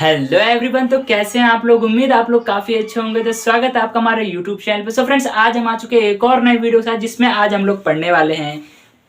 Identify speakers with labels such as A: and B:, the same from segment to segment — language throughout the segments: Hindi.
A: हेलो एवरीवन, तो कैसे हैं आप लोग। उम्मीद आप लोग काफी अच्छे होंगे। तो स्वागत है आपका हमारे यूट्यूब चैनल पे। सो फ्रेंड्स, आज हम आ चुके हैं एक और नए वीडियो के साथ, जिसमें आज हम लोग पढ़ने वाले हैं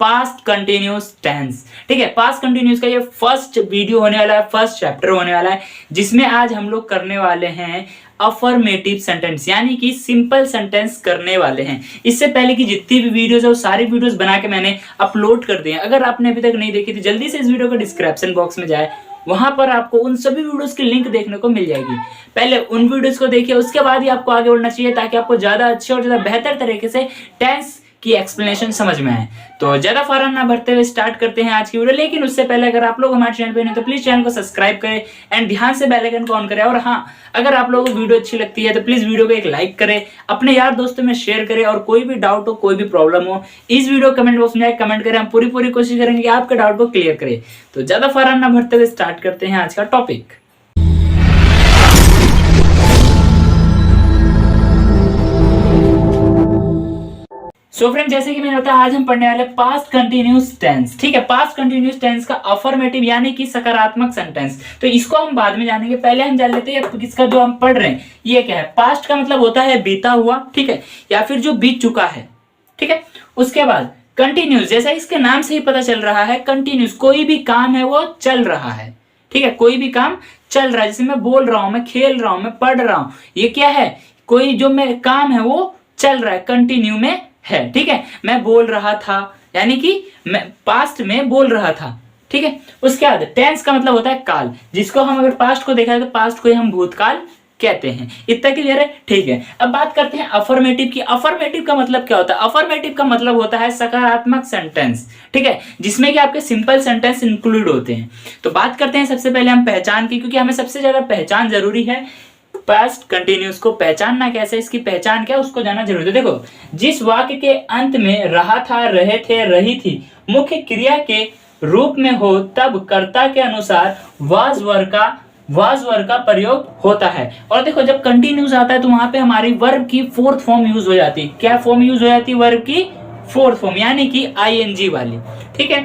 A: पास्ट कंटिन्यूस टेंस। ठीक है, पास्ट कंटिन्यूस का ये फर्स्ट वीडियो होने वाला है, फर्स्ट चैप्टर होने वाला है, जिसमें आज हम लोग करने वाले हैं अफर्मेटिव सेंटेंस, यानी कि सिंपल सेंटेंस करने वाले हैं। इससे पहले की जितनी भी वीडियोस है वो सारी वीडियोस बना के मैंने अपलोड कर दिए हैं। अगर आपने अभी तक नहीं देखी तो जल्दी से इस वीडियो को डिस्क्रिप्शन बॉक्स में जाए, वहां पर आपको उन सभी वीडियोस की लिंक देखने को मिल जाएगी। पहले उन वीडियोस को देखिए, उसके बाद ही आपको आगे बढ़ना चाहिए, ताकि आपको ज्यादा अच्छे और ज्यादा बेहतर तरीके से टेंस की एक्सप्लेनेशन समझ में आए। तो ज्यादा फार्म ना भरते हुए स्टार्ट करते हैं आज की वीडियो। लेकिन उससे पहले अगर आप लोग हमारे चैनल पे नहीं तो प्लीज चैनल को सब्सक्राइब करें एंड ध्यान से बेल आइकन को ऑन करें। और हाँ, अगर आप लोगों को वीडियो अच्छी लगती है तो प्लीज वीडियो को एक लाइक करें, अपने यार दोस्तों में शेयर करें, और कोई भी डाउट हो, कोई भी प्रॉब्लम हो, इस वीडियो कमेंट बॉक्स में कमेंट करें। हम पूरी कोशिश करेंगे कि आपके डाउट को क्लियर करें। तो ज्यादा फार्म ना भरते हुए स्टार्ट करते हैं आज का टॉपिक। सो फ्रेंड, जैसे कि मैंने बताया, आज हम पढ़ने वाले पास्ट कंटिन्यूस टेंस। ठीक है, पास्ट कंटिन्यूस टेंस का अफर्मेटिव यानी कि सकारात्मक सेंटेंस। तो इसको हम बाद में जानेंगे, पहले हम जान लेते हैं इसका जो हम पढ़ रहे हैं ये क्या है। पास्ट का मतलब होता है बीता हुआ, ठीक है, या फिर जो बीत चुका है। ठीक है, उसके बाद कंटिन्यूस, जैसा इसके नाम से ही पता चल रहा है, कंटिन्यूस कोई भी काम है वो चल रहा है। ठीक है, कोई भी काम चल रहा है, जैसे मैं बोल रहा हूं, मैं खेल रहा हूं, मैं पढ़ रहा हूं, ये क्या है, कोई जो मैं काम है वो चल रहा है, कंटिन्यू में है। ठीक है, मैं बोल रहा था, यानी कि मैं पास्ट में बोल रहा था। ठीक है, उसके बाद टेंस का मतलब होता है काल, जिसको हम अगर पास्ट को देखा है तो पास्ट को ही हम भूतकाल कहते हैं। इतना क्लियर है। ठीक है, अब बात करते हैं अफर्मेटिव की। अफर्मेटिव का मतलब क्या होता है। अफर्मेटिव का मतलब होता है सकारात्मक सेंटेंस। ठीक है, जिसमें कि आपके सिंपल सेंटेंस इंक्लूड होते हैं। तो बात करते हैं सबसे पहले हम पहचान की, क्योंकि हमें सबसे ज्यादा पहचान जरूरी है। पास्ट कंटिन्यूस को पहचानना कैसे, इसकी पहचान क्या, उसको जानना जरूरी है। देखो, जिस वाक्य के अंत में रहा था, रहे थे, रही थी मुख्य क्रिया के रूप में हो, तब कर्ता के अनुसार वाज वर्ग का प्रयोग होता है। और देखो, जब कंटिन्यूस आता है तो वहां पे हमारी वर्ब की फोर्थ फॉर्म यूज हो जाती है। क्या फॉर्म यूज हो जाती है? वर्ब की फोर्थ फॉर्म, यानी कि आईएनजी वाली। ठीक है,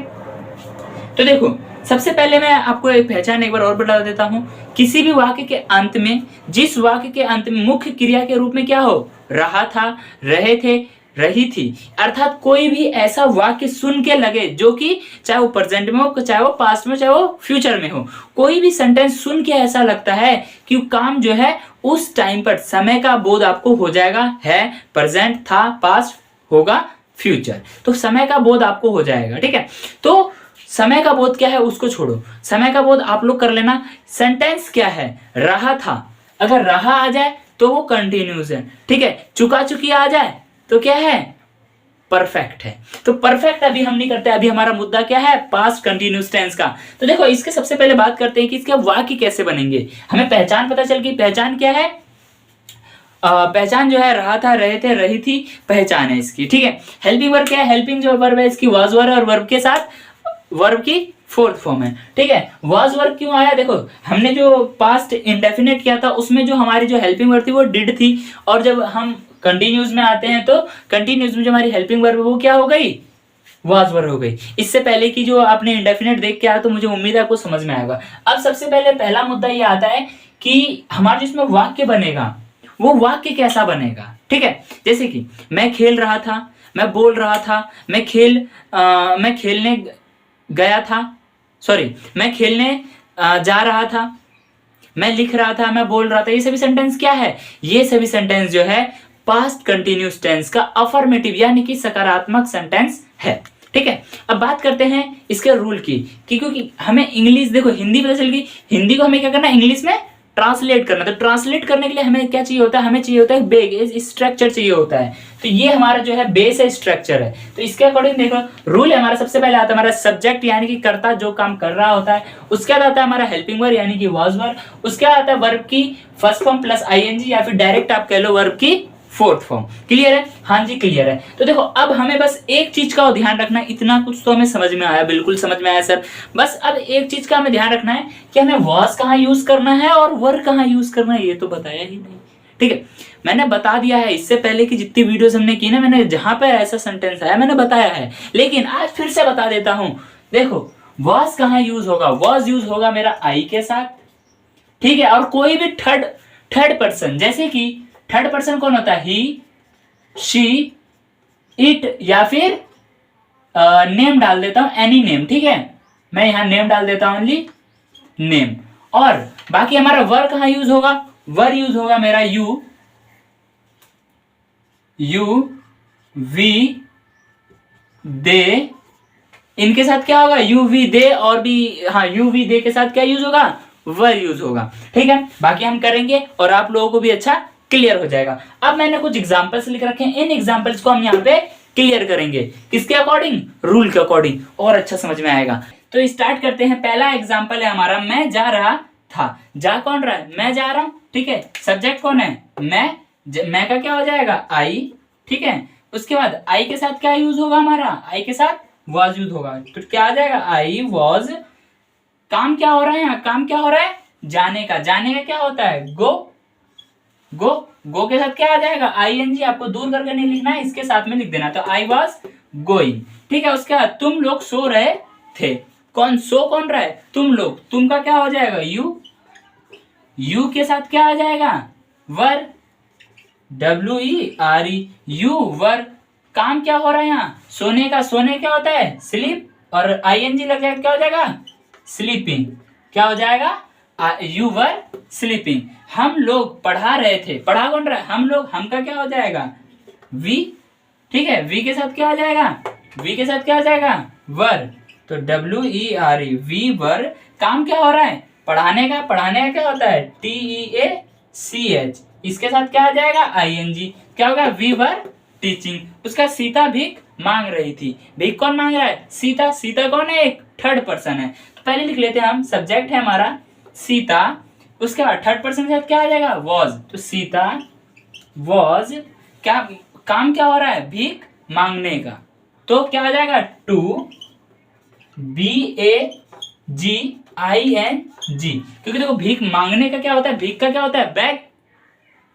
A: तो देखो, सबसे पहले मैं आपको एक पहचान एक बार और बता देता हूं। किसी भी वाक्य के अंत में, जिस वाक्य के अंत में मुख्य क्रिया के रूप में क्या हो, रहा था, रहे थे, रही थी, अर्थात कोई भी ऐसा वाक्य सुन के लगे जो कि चाहे वो प्रेजेंट में हो, चाहे वो पास्ट में, चाहे वो फ्यूचर में हो, कोई भी सेंटेंस सुन के ऐसा लगता है कि काम जो है उस टाइम पर समय का बोध आपको हो जाएगा। है, प्रेजेंट था, पास्ट होगा, फ्यूचर, तो समय का बोध आपको हो जाएगा। ठीक है, तो समय का बोध क्या है उसको छोड़ो, समय का बोध आप लोग कर लेना। सेंटेंस क्या है? रहा था, अगर रहा आ जाए तो वो कंटिन्यूस है। ठीक है, चुका चुकी आ जाए तो क्या है? परफेक्ट है। तो परफेक्ट अभी हम नहीं करते, अभी हमारा मुद्दा क्या है? पास्ट कंटिन्यूस टेंस का। तो देखो, इसके सबसे पहले बात करते हैं कि इसके वाक्य कैसे बनेंगे। हमें पहचान पता चल गई। पहचान क्या है? पहचान जो है, रहा था, रहे थे, रही थी, पहचान है इसकी। ठीक है, हेल्पिंग वर्ब क्या है? हेल्पिंग जो वर्ब है इसकी वाज वर्ब है, और वर्ब के साथ वर्ब की फोर्थ फॉर्म है। ठीक है, वाज वर्ब क्यों आया? देखो, हमने जो पास्ट इंडेफिनिट किया था उसमें जो हमारी जो हेल्पिंग वर्ब थी वो डिड थी, और जब हम कंटिन्यूस में आते हैं तो कंटिन्यूस में जो हमारी हेल्पिंग वर्ब है वो क्या हो गई? वाज वर्ब हो गई। इससे पहले की जो आपने इंडेफिनिट देख के आया तो मुझे उम्मीद है आपको समझ में आएगा। अब सबसे पहले पहला मुद्दा ये आता है कि हमारा जिसमें वाक्य बनेगा वो वाक्य कैसा बनेगा। ठीक है, जैसे कि मैं खेल रहा था, मैं बोल रहा था, मैं खेलने गया था, सॉरी, मैं खेलने जा रहा था, मैं लिख रहा था, मैं बोल रहा था, ये सभी सेंटेंस क्या है? ये सभी सेंटेंस जो है पास्ट कंटिन्यूस टेंस का अफर्मेटिव यानी कि सकारात्मक सेंटेंस है। ठीक है, अब बात करते हैं इसके रूल की, क्योंकि हमें इंग्लिश, देखो हिंदी पता चल गई, हिंदी को हमें क्या करना है? इंग्लिश में ट्रांसलेट करना। तो ट्रांसलेट करने के लिए हमें क्या चाहिए होता है? हमें चाहिए होता है बेस, स्ट्रक्चर चाहिए होता है। तो ये हमारा जो है बेस है, स्ट्रक्चर है। तो इसके अकॉर्डिंग देखो, रूल है हमारा, सबसे पहले आता है हमारा सब्जेक्ट यानी कि कर्ता जो काम कर रहा होता है, उसके बाद आता है हमारा हेल्पिंग वर्ब यानी कि वाज वर्ब, उसके बाद आता है वर्ब की फर्स्ट फॉर्म प्लस आईएनजी, या फिर डायरेक्ट आप कह लो वर्ब की फोर्थ फॉर्म। क्लियर है? हाँ जी, क्लियर है। तो देखो, अब हमें बस एक चीज का ध्यान रखना है। इतना कुछ तो हमें समझ में आया, बिल्कुल समझ में आया सर। बस अब एक चीज का हमें ध्यान रखना है कि हमें वाज कहाँ यूज करना है और वर्ब कहाँ यूज करना है, ये तो बताया ही नहीं। ठीक है, मैंने बता दिया है इससे पहले की जितनी वीडियोस हमने की ना, मैंने जहां पर ऐसा सेंटेंस आया मैंने बताया है, लेकिन आज फिर से बता देता हूं। देखो, वाज कहाँ यूज होगा? वाज यूज होगा मेरा आई के साथ, ठीक है। और कोई भी थर्ड पर्सन, जैसे कि थर्ड पर्सन कौन होता है, ही, शी, इट, या फिर नेम डाल देता हूं, एनी नेम, ठीक है। मैं यहां नेम डाल देता हूं, ओनली नेम। और बाकी हमारा वर कहां यूज होगा, वर यूज होगा मेरा यू, वी, दे। इनके साथ क्या होगा, यू वी दे, और भी हाँ यू वी दे के साथ क्या यूज होगा, वर यूज होगा, ठीक है। बाकी हम करेंगे और आप लोगों को भी अच्छा क्लियर हो जाएगा। अब मैंने कुछ एग्जांपल्स लिख रखे हैं, इन एग्जांपल्स को हम यहाँ पे क्लियर करेंगे, किसके अकॉर्डिंग, रूल के अकॉर्डिंग, और अच्छा समझ में आएगा। तो स्टार्ट करते हैं। पहला एग्जाम्पल है हमारा, मैं जा रहा था। जा कौन रहा है, मैं जा रहा हूं, ठीक है। सब्जेक्ट कौन है, मैं का क्या हो जाएगा, आई, ठीक है। उसके बाद आई के साथ क्या यूज होगा हमारा, आई के साथ वॉज यूज होगा, तो क्या आ जाएगा, आई वॉज। काम क्या हो रहा है यहाँ, काम क्या हो रहा है, जाने का। जाने का क्या होता है, गो। गो के साथ क्या आ जाएगा, ING। आपको दूर करके नहीं लिखना है, इसके साथ में लिख देना। तो आई वॉज गोइंग, ठीक है। उसके बाद तुम लोग सो रहे थे। कौन रहा है, तुम लोग। तुम का क्या हो जाएगा, यू के साथ क्या आ जाएगा, वर, WERE, यू, वर। काम क्या हो रहा है यहाँ, सोने का। सोने क्या होता है, स्लीप, और ING लग जाएगा, क्या हो जाएगा, स्लीपिंग। क्या हो जाएगा, यू वर स्लीपिंग। हम लोग पढ़ा रहे थे। पढ़ा कौन रहा है, हम लोग। हम का क्या हो जाएगा, वी, ठीक है। वी के साथ क्या आ जाएगा, वी के साथ क्या आ जाएगा, वर। तो WERE, वी वर। काम क्या हो रहा है, पढ़ाने का। पढ़ाने का क्या होता है, TEACH। इसके साथ क्या आ जाएगा, ING। क्या होगा, वी वर टीचिंग। उसका सीता भीख मांग रही थी। भीख कौन मांग रहा है, सीता। सीता कौन है, एक थर्ड पर्सन है। तो पहले लिख लेते हैं हम, सब्जेक्ट है हमारा सीता। उसके बाद थर्ड पर्सन के साथ क्या आ जाएगा, वॉज। तो सीता वॉज, क्या काम क्या हो रहा है, भीख मांगने का। तो क्या आ जाएगा, टू, BAGING। क्योंकि देखो भीख मांगने का क्या होता है, भीख का क्या होता है, बैग।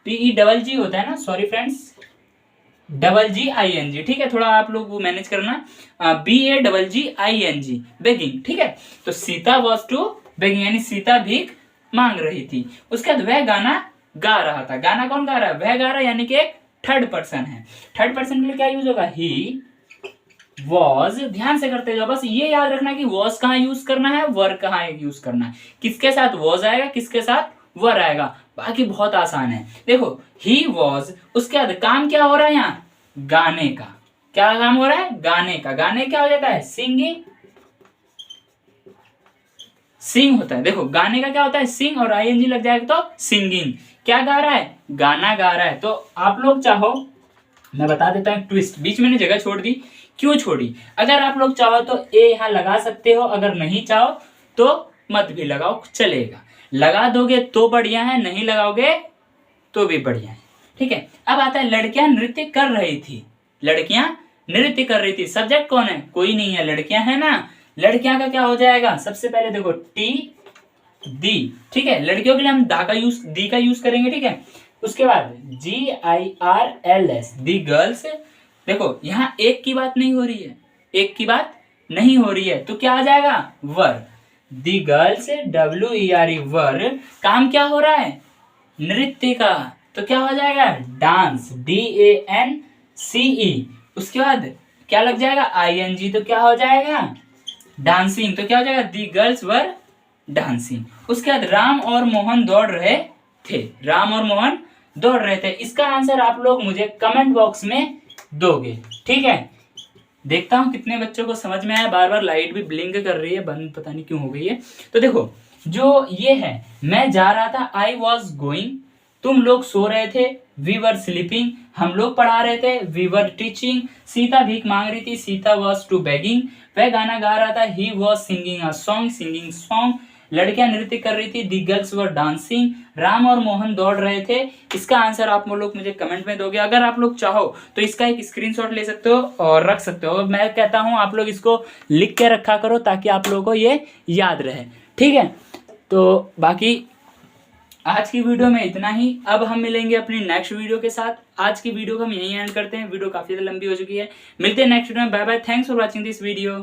A: PEGG होता है ना, सॉरी फ्रेंड्स, GGING, ठीक है। थोड़ा आप लोग वो मैनेज करना, BAGGING, बेगिंग, ठीक है। तो सीता वॉज टू बेगिंग, यानी सीता भीख मांग रही थी। उसके बाद वह गाना गा रहा था। गाना कौन गा रहा है, वह गा रहा है, यानी कि एक थर्ड पर्सन है। थर्ड पर्सन के लिए क्या यूज होगा, ही वॉज। ध्यान से करते जाओ, बस ये याद रखना कि वॉज कहाँ यूज करना है, वर कहाँ यूज करना है। किसके साथ वॉज आएगा, किसके साथ वर आएगा। बाकी बहुत आसान है। देखो ही वॉज, उसके बाद काम क्या हो रहा है यहाँ, गाने का। क्या काम हो रहा है, गाने का। गाने क्या हो जाता है, सिंगिंग, सिंग होता है। देखो गाने का क्या होता है, सिंग, और ING लग जाएगा तो सिंगिंग। क्या गा रहा है, गाना गा रहा है। तो आप लोग चाहो, मैं बता देता हूँ ट्विस्ट, बीच में जगह छोड़ दी। क्यों छोड़ी, अगर आप लोग चाहो तो ए यहाँ लगा सकते हो, अगर नहीं चाहो तो मत भी लगाओ, चलेगा। लगा दोगे तो बढ़िया है, नहीं लगाओगे तो भी बढ़िया है, ठीक है। अब आता है, लड़कियां नृत्य कर रही थी। लड़कियां नृत्य कर रही थी। सब्जेक्ट कौन है, कोई नहीं है, लड़कियां है ना। लड़कियां का क्या हो जाएगा, सबसे पहले देखो दी, ठीक है। लड़कियों के लिए हम दी का यूज करेंगे, ठीक है। उसके बाद GIRLS, दी गर्ल्स। देखो यहाँ एक की बात नहीं हो रही है, एक की बात नहीं हो रही है, तो क्या आ जाएगा, वर। दी गर्ल्स, WERE, वर। काम क्या हो रहा है, नृत्य का, तो क्या हो जाएगा, डांस, DANCE। उसके बाद क्या लग जाएगा, ING, तो क्या हो जाएगा, डांसिंग। तो क्या हो जाएगा, दी गर्ल्स वर डांसिंग। उसके बाद राम और मोहन दौड़ रहे थे। राम और मोहन दौड़ रहे थे। इसका आंसर आप लोग मुझे कमेंट बॉक्स में दोगे, ठीक है। देखता हूं कितने बच्चों को समझ में आया। बार बार लाइट भी ब्लिंक कर रही है, बंद पता नहीं क्यों हो गई है। तो देखो जो ये है, मैं जा रहा था, आई वॉज गोइंग। तुम लोग सो रहे थे, वी वर स्लीपिंग। हम लोग पढ़ा रहे थे, वी वर टीचिंग। सीता भीख मांग रही थी, सीता वॉज टू बेगिंग। वह गाना गा रहा था, he was singing a song, singing song. लड़कियां नृत्य कर रही थी, दी गर्ल्स वर डांसिंग। राम और मोहन दौड़ रहे थे। इसका आंसर आप लोग मुझे कमेंट में दोगे। अगर आप लोग चाहो तो इसका एक स्क्रीनशॉट ले सकते हो और रख सकते हो। मैं कहता हूं आप लोग इसको लिख के रखा करो ताकि आप लोगों को ये याद रहे, ठीक है। तो बाकी आज की वीडियो में इतना ही। अब हम मिलेंगे अपनी नेक्स्ट वीडियो के साथ। आज की वीडियो को हम यहीं एंड करते हैं, वीडियो काफी लंबी हो चुकी है। मिलते हैं नेक्स्ट वीडियो में। Bye bye, thanks for watching this video.